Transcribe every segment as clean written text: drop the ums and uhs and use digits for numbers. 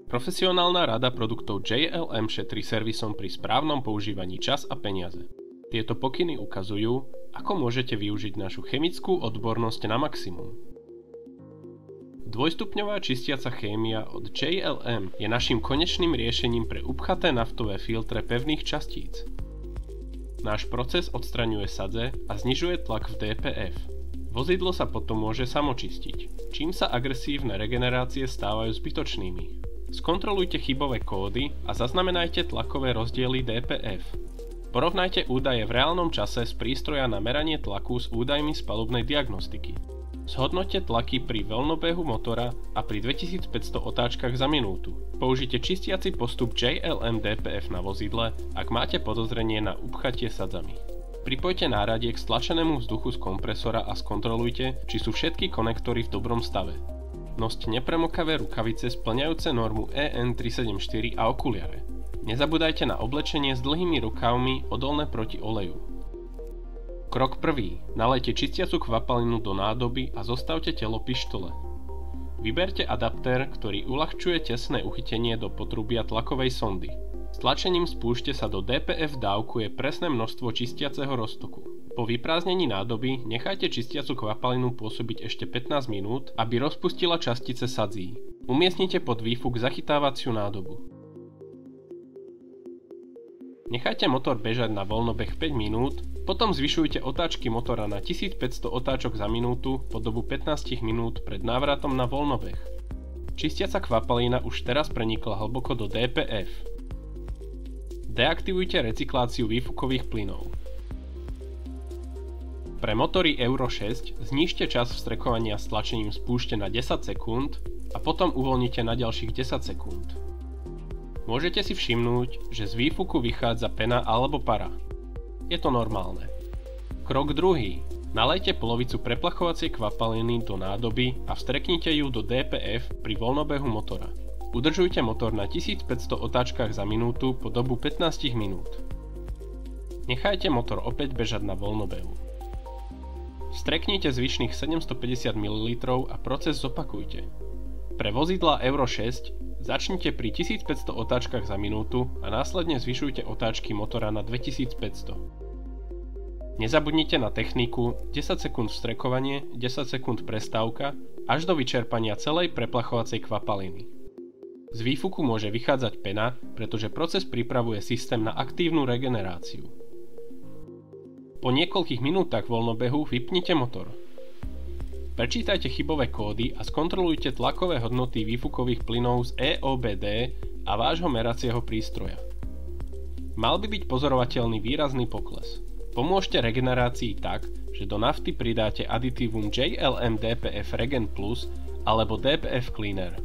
Profesionálna rada produktov JLM šetrí servisom pri správnom používaní čas a peniaze. Tieto pokyny ukazujú, ako môžete využiť našu chemickú odbornosť na maximum. Dvojstupňová čistiaca chémia od JLM je naším konečným riešením pre upchaté naftové filtre pevných častíc. Náš proces odstraňuje sadze a znižuje tlak v DPF. Vozidlo sa potom môže samočistiť, čím sa agresívne regenerácie stávajú zbytočnými. Skontrolujte chybové kódy a zaznamenajte tlakové rozdiely DPF. Porovnajte údaje v reálnom čase z prístroja na meranie tlaku s údajmi z palubnej diagnostiky. Zhodnoťte tlaky pri voľnobehu motora a pri 2500 otáčkach za minútu. Použite čistiaci postup JLM DPF na vozidle, ak máte podozrenie na upchatie sadzami. Pripojte náradiek k stlačenému vzduchu z kompresora a skontrolujte, či sú všetky konektory v dobrom stave. Noste nepremokavé rukavice spĺňajúce normu EN 374 a okuliare. Nezabúdajte na oblečenie s dlhými rukávmi odolné proti oleju. Krok 1. Nalejte čistiacu kvapalinu do nádoby a zostavte telo pištole. Vyberte adaptér, ktorý uľahčuje tesné uchytenie do potrubia tlakovej sondy. Stlačením spúšte sa do DPF dávkuje presné množstvo čistiaceho roztoku. Po vyprázdnení nádoby nechajte čistiacu kvapalinu pôsobiť ešte 15 minút, aby rozpustila častice sadzí. Umiestnite pod výfuk zachytávaciu nádobu. Nechajte motor bežať na voľnobeh 5 minút, potom zvyšujte otáčky motora na 1500 otáčok za minútu po dobu 15 minút pred návratom na voľnobeh. Čistiaca kvapalina už teraz prenikla hlboko do DPF. Deaktivujte recykláciu výfukových plynov. Pre motory Euro 6 znížte čas vstrekovania stlačením spúšte na 10 sekúnd a potom uvoľnite na ďalších 10 sekúnd. Môžete si všimnúť, že z výfuku vychádza pena alebo para. Je to normálne. Krok 2. Nalejte polovicu preplachovacej kvapaliny do nádoby a vstreknite ju do DPF pri voľnobehu motora. Udržujte motor na 1500 otáčkach za minútu po dobu 15 minút. Nechajte motor opäť bežať na voľnobehu. Vstreknite zvyšných 750 ml a proces zopakujte. Pre vozidlá Euro 6 začnite pri 1500 otáčkach za minútu a následne zvyšujte otáčky motora na 2500. Nezabudnite na techniku 10 sekúnd vstrekovanie, 10 sekúnd prestávka až do vyčerpania celej preplachovacej kvapaliny. Z výfuku môže vychádzať pena, pretože proces pripravuje systém na aktívnu regeneráciu. Po niekoľkých minútach voľnobehu vypnite motor. Prečítajte chybové kódy a skontrolujte tlakové hodnoty výfukových plynov z EOBD a vášho meracieho prístroja. Mal by byť pozorovateľný výrazný pokles. Pomôžte regenerácii tak, že do nafty pridáte aditívum JLM DPF Regen Plus alebo DPF Cleaner.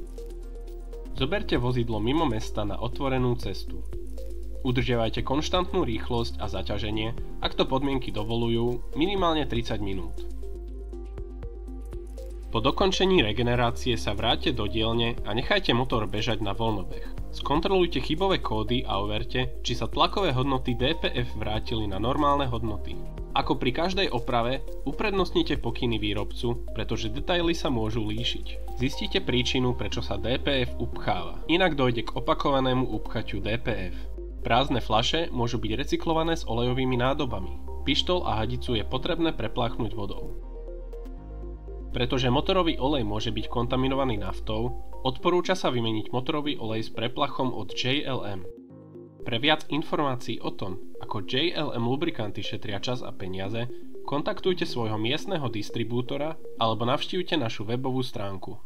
Zoberte vozidlo mimo mesta na otvorenú cestu. Udržiavajte konštantnú rýchlosť a zaťaženie, ak to podmienky dovolujú, minimálne 30 minút. Po dokončení regenerácie sa vráťte do dielne a nechajte motor bežať na voľnobeh. Skontrolujte chybové kódy a overte, či sa tlakové hodnoty DPF vrátili na normálne hodnoty. Ako pri každej oprave, uprednostnite pokyny výrobcu, pretože detaily sa môžu líšiť. Zistite príčinu, prečo sa DPF upcháva, inak dojde k opakovanému upchatiu DPF. Prázdne fľaše môžu byť recyklované s olejovými nádobami. Pištol a hadicu je potrebné prepláchnuť vodou. Pretože motorový olej môže byť kontaminovaný naftou, odporúča sa vymeniť motorový olej s preplachom od JLM. Pre viac informácií o tom, ako JLM lubrikanty šetria čas a peniaze, kontaktujte svojho miestneho distribútora alebo navštívte našu webovú stránku.